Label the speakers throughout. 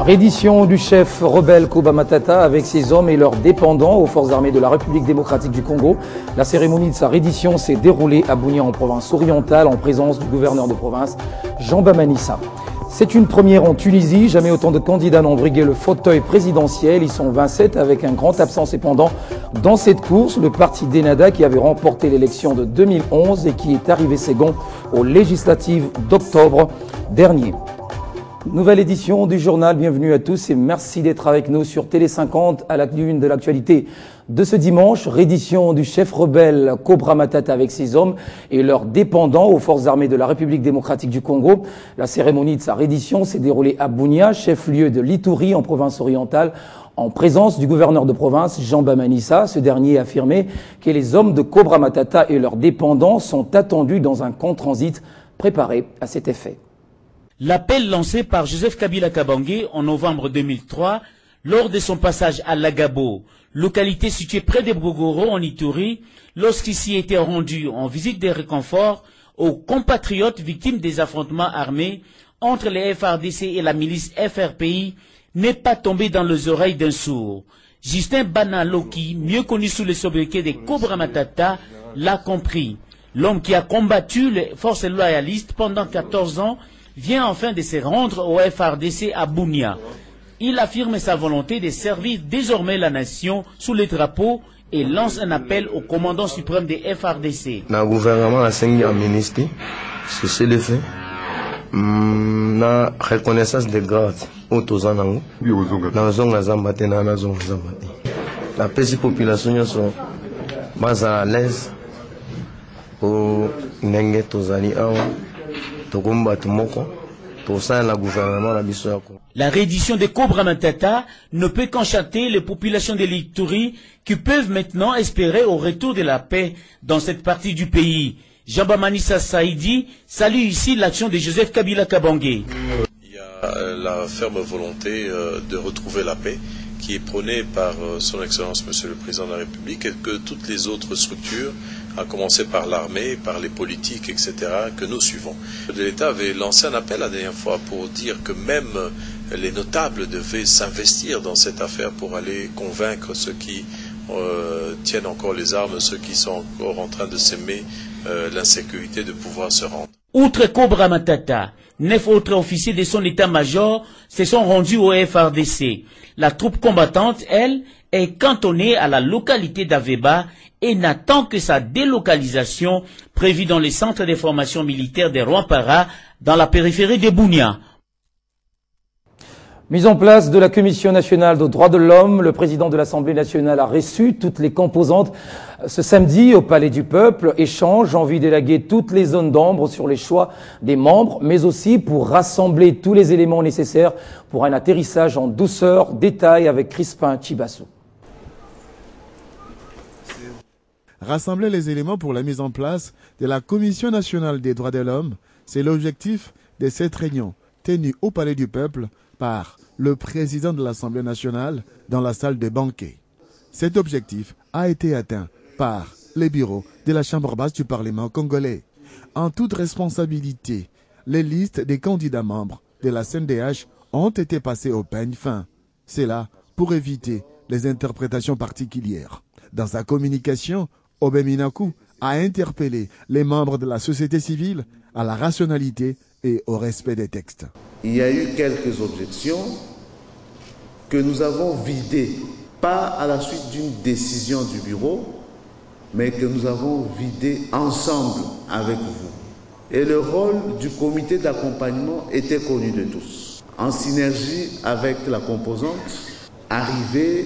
Speaker 1: Reddition du chef rebelle Koba Matata avec ses hommes et leurs dépendants aux forces armées de la République démocratique du Congo. La cérémonie de sa reddition s'est déroulée à Bunia en province orientale en présence du gouverneur de province Jean Bamanissa. C'est une première en Tunisie, jamais autant de candidats n'ont brigué le fauteuil présidentiel. Ils sont 27 avec un grand absent cependant dans cette course, le parti d'Ennahda qui avait remporté l'élection de 2011 et qui est arrivé second aux législatives d'octobre dernier. Nouvelle édition du journal, bienvenue à tous et merci d'être avec nous sur Télé 50 à la une de l'actualité de ce dimanche. Reddition du chef rebelle Koba Matata avec ses hommes et leurs dépendants aux forces armées de la République démocratique du Congo. La cérémonie de sa reddition s'est déroulée à Bunia, chef-lieu de l'Ituri en province orientale, en présence du gouverneur de province Jean Bamanissa. Ce dernier a affirmé que les hommes de Koba Matata et leurs dépendants sont attendus dans un camp transit préparé à cet effet.
Speaker 2: L'appel lancé par Joseph Kabila Kabange en novembre 2003 lors de son passage à Lagabo, localité située près de Bogoro en Ituri, lorsqu'il s'y était rendu en visite de réconfort aux compatriotes victimes des affrontements armés entre les FARDC et la milice FRPI, n'est pas tombé dans les oreilles d'un sourd. Justin Banaloki, mieux connu sous le sobriquet de Koba Matata, l'a compris. L'homme qui a combattu les forces loyalistes pendant 14 ans vient enfin de se rendre au FARDC à Bunia. Il affirme sa volonté de servir désormais la nation sous les drapeaux et lance un appel au commandant suprême des FARDC.
Speaker 3: Le gouvernement a signé un ministère, c'est le fait. La reconnaissance des grades aux Anangou, la population sont à l'aise pour n'enguer tous les
Speaker 2: La reddition de Koba Matata ne peut qu'enchanter les populations de l'Ituri qui peuvent maintenant espérer au retour de la paix dans cette partie du pays. Jean Bamanissa Saïdi salue ici l'action de Joseph Kabila Kabange.
Speaker 4: Il y a la ferme volonté de retrouver la paix qui est prônée par son Excellence Monsieur le Président de la République et que toutes les autres structures, à commencer par l'armée, par les politiques, etc., que nous suivons. L'État avait lancé un appel la dernière fois pour dire que même les notables devaient s'investir dans cette affaire pour aller convaincre ceux qui tiennent encore les armes, ceux qui sont encore en train de s'aimer l'insécurité de pouvoir se rendre.
Speaker 2: Outre Koba Matata, 9 autres officiers de son état-major se sont rendus au FARDC. La troupe combattante, elle, est cantonnée à la localité d'Aveba et n'attend que sa délocalisation prévue dans les centres de formation militaire de Rwampara dans la périphérie de Bunia.
Speaker 1: Mise en place de la Commission nationale des droits de l'homme, le président de l'Assemblée nationale a reçu toutes les composantes ce samedi au Palais du Peuple. Échange en vue d'élaguer toutes les zones d'ombre sur les choix des membres, mais aussi pour rassembler tous les éléments nécessaires pour un atterrissage en douceur. Détail avec Crispin Chibassou.
Speaker 5: Rassembler les éléments pour la mise en place de la Commission nationale des droits de l'homme, c'est l'objectif de cette réunion tenue au Palais du Peuple par le président de l'Assemblée nationale dans la salle de banquet. Cet objectif a été atteint par les bureaux de la Chambre basse du Parlement congolais. En toute responsabilité, les listes des candidats membres de la CNDH ont été passées au peigne fin. C'est là pour éviter les interprétations particulières. Dans sa communication, Obeminaku a interpellé les membres de la société civile à la rationalité et au respect des textes.
Speaker 6: Il y a eu quelques objections que nous avons vidées, pas à la suite d'une décision du bureau, mais que nous avons vidées ensemble avec vous. Et le rôle du comité d'accompagnement était connu de tous. En synergie avec la composante, arriver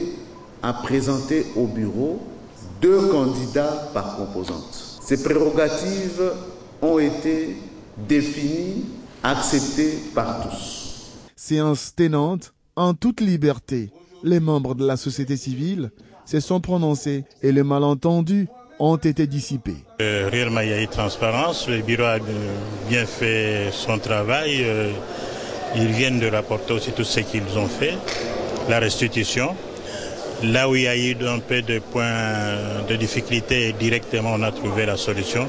Speaker 6: à présenter au bureau 2 candidats par composante. Ces prérogatives ont été définies, acceptées par tous.
Speaker 5: Séance tenante, en toute liberté, les membres de la société civile se sont prononcés et les malentendus ont été dissipés.
Speaker 7: Réellement, il y a eu transparence, le bureau a bien fait son travail, ils viennent de rapporter aussi tout ce qu'ils ont fait, la restitution. Là où il y a eu un peu de points de difficulté, directement on a trouvé la solution.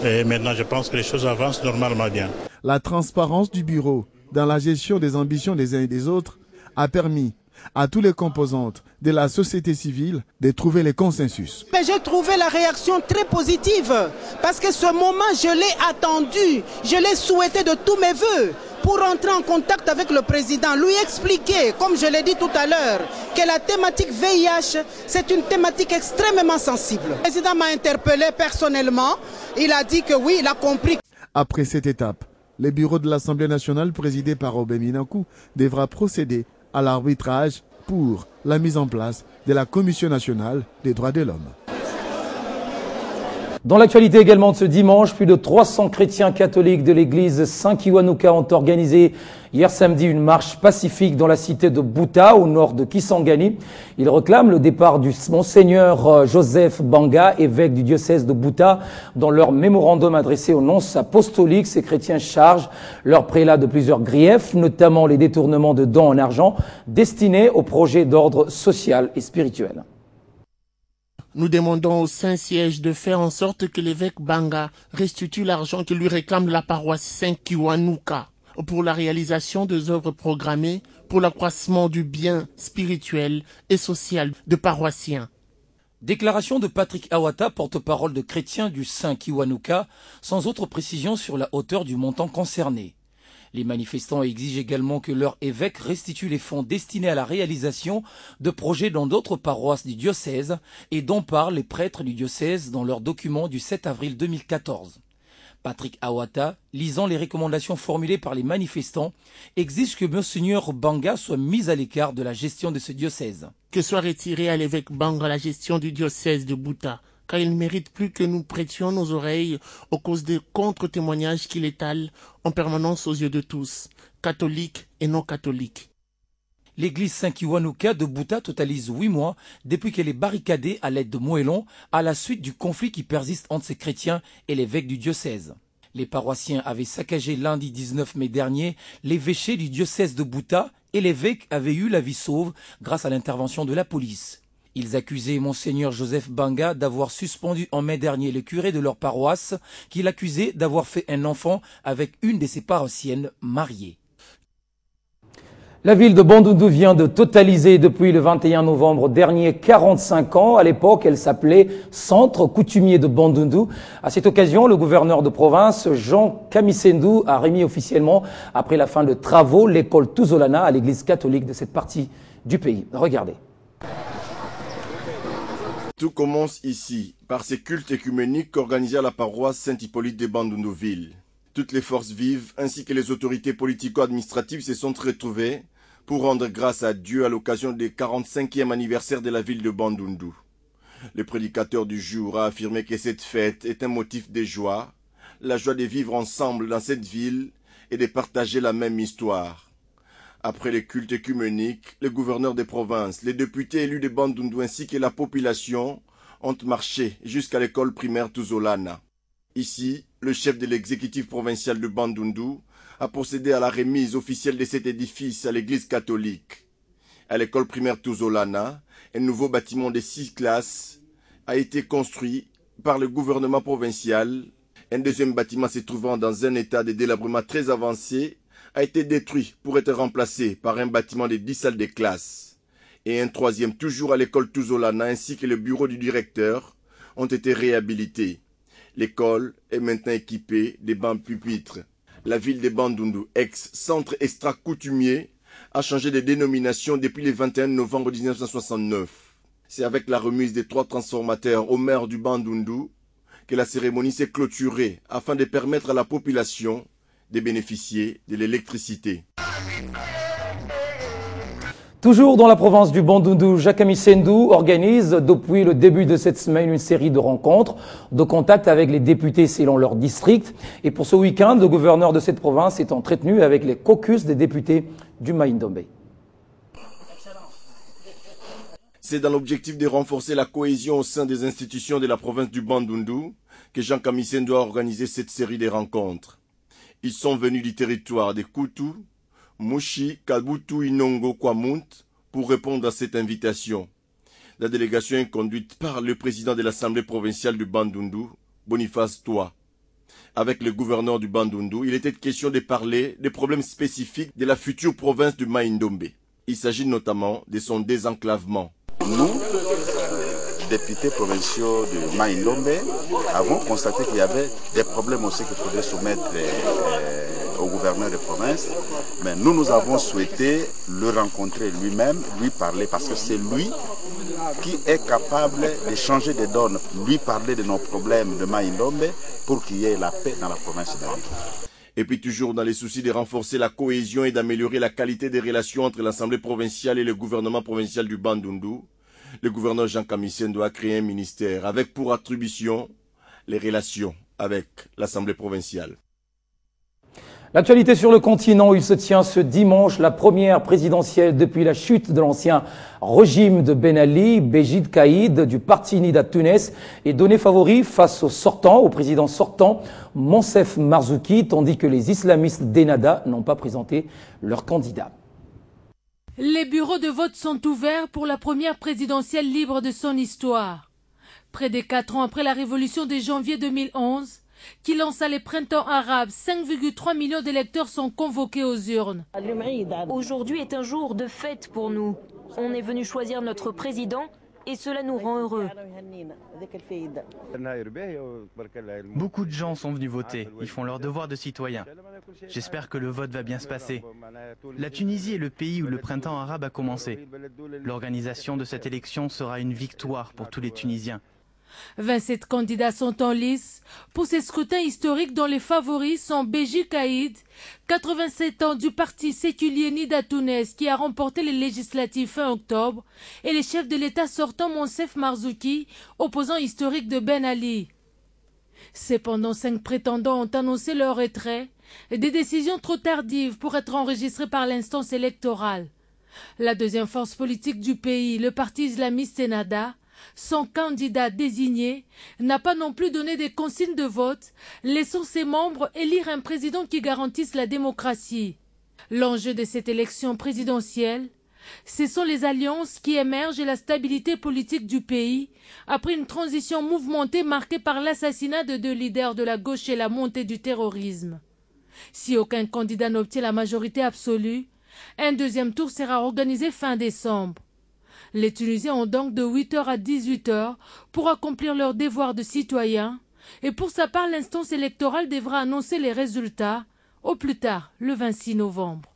Speaker 7: Et maintenant, je pense que les choses avancent normalement bien.
Speaker 5: La transparence du bureau dans la gestion des ambitions des uns et des autres a permis à toutes les composantes de la société civile de trouver les consensus.
Speaker 8: Mais j'ai trouvé la réaction très positive parce que ce moment, je l'ai attendu, je l'ai souhaité de tous mes voeux pour entrer en contact avec le président, lui expliquer, comme je l'ai dit tout à l'heure, que la thématique VIH, c'est une thématique extrêmement sensible. Le président m'a interpellé personnellement, il a dit que oui, il a compris.
Speaker 5: Après cette étape, le bureau de l'Assemblée nationale présidé par Robert Minakou devra procéder à l'arbitrage pour la mise en place de la Commission nationale des droits de l'homme.
Speaker 1: Dans l'actualité également de ce dimanche, plus de 300 chrétiens catholiques de l'église Saint-Kiwanuka ont organisé hier samedi une marche pacifique dans la cité de Buta, au nord de Kisangani. Ils réclament le départ du monseigneur Joseph Banga, évêque du diocèse de Buta. Dans leur mémorandum adressé aux nonces apostoliques, ces chrétiens chargent leurs prélats de plusieurs griefs, notamment les détournements de dons en argent destinés aux projets d'ordre social et spirituel.
Speaker 9: Nous demandons au Saint-Siège de faire en sorte que l'évêque Banga restitue l'argent que lui réclame la paroisse Saint-Kiwanuka pour la réalisation des œuvres programmées pour l'accroissement du bien spirituel et social de paroissiens.
Speaker 1: Déclaration de Patrick Awata, porte-parole de chrétiens du Saint-Kiwanuka, sans autre précision sur la hauteur du montant concerné. Les manifestants exigent également que leur évêque restitue les fonds destinés à la réalisation de projets dans d'autres paroisses du diocèse et dont parlent les prêtres du diocèse dans leur document du 7 avril 2014. Patrick Awata, lisant les recommandations formulées par les manifestants, exige que Monseigneur Banga soit mis à l'écart de la gestion de ce diocèse.
Speaker 9: Que soit retirée à l'évêque Banga la gestion du diocèse de Buta, car il ne mérite plus que nous prêtions nos oreilles aux causes des contre-témoignages qu'il étale en permanence aux yeux de tous, catholiques et non catholiques.
Speaker 1: L'église Saint-Kiwanuka de Buta totalise 8 mois depuis qu'elle est barricadée à l'aide de moellons à la suite du conflit qui persiste entre ces chrétiens et l'évêque du diocèse. Les paroissiens avaient saccagé lundi 19 mai dernier l'évêché du diocèse de Buta et l'évêque avait eu la vie sauve grâce à l'intervention de la police. Ils accusaient Monseigneur Joseph Banga d'avoir suspendu en mai dernier le curé de leur paroisse, qu'il accusait d'avoir fait un enfant avec une de ses paroissiennes mariées. La ville de Bandundu vient de totaliser depuis le 21 novembre dernier 45 ans. À l'époque, elle s'appelait Centre coutumier de Bandundu. À cette occasion, le gouverneur de province, Jean Kamisendu, a remis officiellement, après la fin de travaux, l'école Tuzolana à l'église catholique de cette partie du pays. Regardez.
Speaker 10: Tout commence ici, par ces cultes écuméniques organisés à la paroisse Saint-Hippolyte de Bandundu-Ville. Toutes les forces vives ainsi que les autorités politico-administratives se sont retrouvées pour rendre grâce à Dieu à l'occasion du 45e anniversaire de la ville de Bandundu. Le prédicateur du jour a affirmé que cette fête est un motif de joie, la joie de vivre ensemble dans cette ville et de partager la même histoire. Après les cultes écuméniques, le gouverneur des provinces, les députés élus de Bandundu ainsi que la population ont marché jusqu'à l'école primaire Tuzolana. Ici, le chef de l'exécutif provincial de Bandundu a procédé à la remise officielle de cet édifice à l'église catholique. À l'école primaire Tuzolana, un nouveau bâtiment de 6 classes a été construit par le gouvernement provincial. Un deuxième bâtiment se trouvant dans un état de délabrement très avancé a été détruit pour être remplacé par un bâtiment de 10 salles de classe. Et un troisième toujours à l'école Tuzolana ainsi que le bureau du directeur ont été réhabilités. L'école est maintenant équipée de bancs pupitres. La ville de Bandundu, ex-centre extra-coutumier, a changé de dénomination depuis le 21 novembre 1969. C'est avec la remise des 3 transformateurs au maire du Bandundu que la cérémonie s'est clôturée afin de permettre à la population de bénéficier de l'électricité.
Speaker 1: Toujours dans la province du Bandundu, Jacques Kamisendu organise depuis le début de cette semaine une série de rencontres, de contacts avec les députés selon leur district. Et pour ce week-end, le gouverneur de cette province est entretenu avec les caucus des députés du Maïndombe.
Speaker 10: C'est dans l'objectif de renforcer la cohésion au sein des institutions de la province du Bandundu que Jean Kamisendu a organisé cette série de rencontres. Ils sont venus du territoire de Kutu, Mushi, Kabutu, Inongo, Kwamunt pour répondre à cette invitation. La délégation est conduite par le président de l'Assemblée provinciale du Bandundu, Boniface Toa. Avec le gouverneur du Bandundu, il était question de parler des problèmes spécifiques de la future province du Maïndombe. Il s'agit notamment de son désenclavement.
Speaker 6: Nous, députés provinciaux de Mai-Ndombe, avons constaté qu'il y avait des problèmes aussi qu'il faudrait soumettre au gouverneur de province. Mais nous avons souhaité le rencontrer lui-même, lui parler, parce que c'est lui qui est capable de changer de donne, lui parler de nos problèmes de Mai-Ndombe pour qu'il y ait la paix dans la province de Bandundu.
Speaker 10: Et puis toujours dans les soucis de renforcer la cohésion et d'améliorer la qualité des relations entre l'Assemblée provinciale et le gouvernement provincial du Bandundu, le gouverneur Jean Kamisen doit créer un ministère avec pour attribution les relations avec l'Assemblée provinciale.
Speaker 1: L'actualité sur le continent, il se tient ce dimanche la première présidentielle depuis la chute de l'ancien régime de Ben Ali. Béji Caïd du parti Nida Tounes est donné favori face au président sortant, Monsef Marzouki, tandis que les islamistes d'Ennahda n'ont pas présenté leur candidat.
Speaker 11: Les bureaux de vote sont ouverts pour la première présidentielle libre de son histoire. Près de 4 ans après la révolution de janvier 2011, qui lança les printemps arabes, 5,3 millions d'électeurs sont convoqués aux urnes.
Speaker 12: Aujourd'hui est un jour de fête pour nous. On est venu choisir notre président et cela nous rend heureux.
Speaker 13: Beaucoup de gens sont venus voter, ils font leur devoir de citoyen. J'espère que le vote va bien se passer. La Tunisie est le pays où le printemps arabe a commencé. L'organisation de cette élection sera une victoire pour tous les Tunisiens.
Speaker 11: 27 candidats sont en lice pour ces scrutins historiques dont les favoris sont Béji Caïd, 87 ans du parti séculier Nida Tounes qui a remporté les législatives fin octobre, et les chefs de l'État sortant Monsef Marzouki, opposant historique de Ben Ali. Cependant, 5 prétendants ont annoncé leur retrait, des décisions trop tardives pour être enregistrées par l'instance électorale. La deuxième force politique du pays, le parti islamiste Ennahda, son candidat désigné, n'a pas non plus donné des consignes de vote, laissant ses membres élire un président qui garantisse la démocratie. L'enjeu de cette élection présidentielle, ce sont les alliances qui émergent et la stabilité politique du pays, après une transition mouvementée marquée par l'assassinat de 2 leaders de la gauche et la montée du terrorisme. Si aucun candidat n'obtient la majorité absolue, un deuxième tour sera organisé fin décembre. Les Tunisiens ont donc de 8h à 18h pour accomplir leur devoir de citoyen, et pour sa part, l'instance électorale devra annoncer les résultats au plus tard le 26 novembre.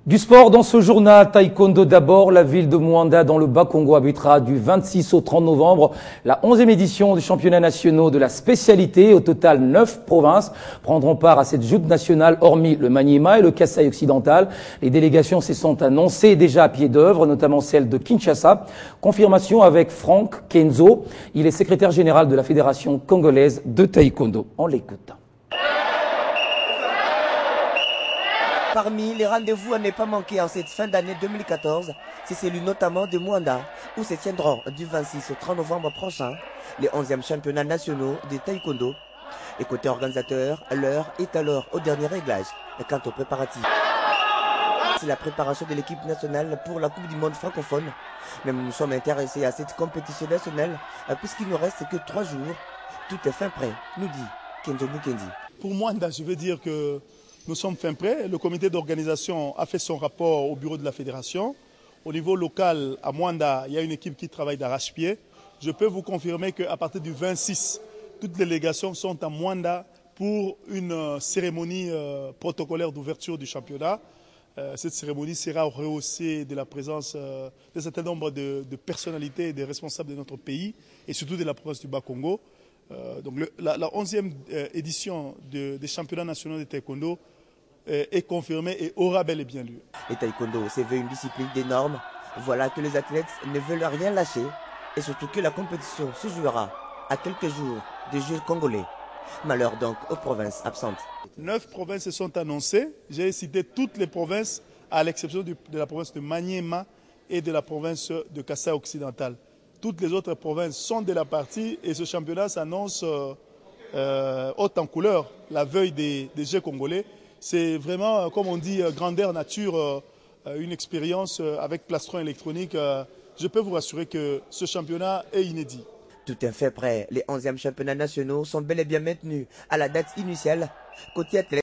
Speaker 1: Du sport dans ce journal, taekwondo d'abord, la ville de Muanda dans le Bas-Congo abritera du 26 au 30 novembre la 11e édition du championnat national de la spécialité. Au total, 9 provinces prendront part à cette joute nationale, hormis le Maniema et le Kasaï occidental. Les délégations se sont annoncées déjà à pied d'œuvre, notamment celle de Kinshasa. Confirmation avec Franck Kenzo. Il est secrétaire général de la Fédération congolaise de taekwondo. On l'écoute.
Speaker 14: Parmi les rendez-vous à ne pas manquer en cette fin d'année 2014, c'est celui notamment de Muanda, où se tiendront du 26 au 30 novembre prochain les 11e championnats nationaux de taekwondo. Et côté organisateur, l'heure est alors au dernier réglage quant aux préparatifs. C'est la préparation de l'équipe nationale pour la Coupe du Monde francophone. Même nous sommes intéressés à cette compétition nationale puisqu'il ne reste que 3 jours. Tout est fin prêt, nous dit Kenzo Mukendi.
Speaker 15: Pour Muanda, je veux dire que nous sommes fin prêts. Le comité d'organisation a fait son rapport au bureau de la fédération. Au niveau local, à Muanda, il y a une équipe qui travaille d'arrache-pied. Je peux vous confirmer qu'à partir du 26, toutes les délégations sont à Muanda pour une cérémonie protocolaire d'ouverture du championnat. Cette cérémonie sera rehaussée de la présence d'un certain nombre de personnalités et de responsables de notre pays et surtout de la province du Bas-Congo. Donc la 11e édition des championnats nationaux de taekwondo est confirmée et aura bel et bien lieu.
Speaker 14: Le taekwondo se veut une discipline des normes. Voilà que les athlètes ne veulent rien lâcher et surtout que la compétition se jouera à quelques jours des Jeux congolais. Malheur donc aux provinces absentes.
Speaker 15: 9 provinces sont annoncées. J'ai cité toutes les provinces à l'exception de la province de Maniema et de la province de Kasaï occidental. Toutes les autres provinces sont de la partie et ce championnat s'annonce haut en couleur la veille des Jeux congolais. C'est vraiment, comme on dit, grandeur nature, une expérience avec plastron électronique. Je peux vous rassurer que ce championnat est inédit.
Speaker 14: Tout est fait prêt. Les 11e championnats nationaux sont bel et bien maintenus à la date initiale. Côté athlète.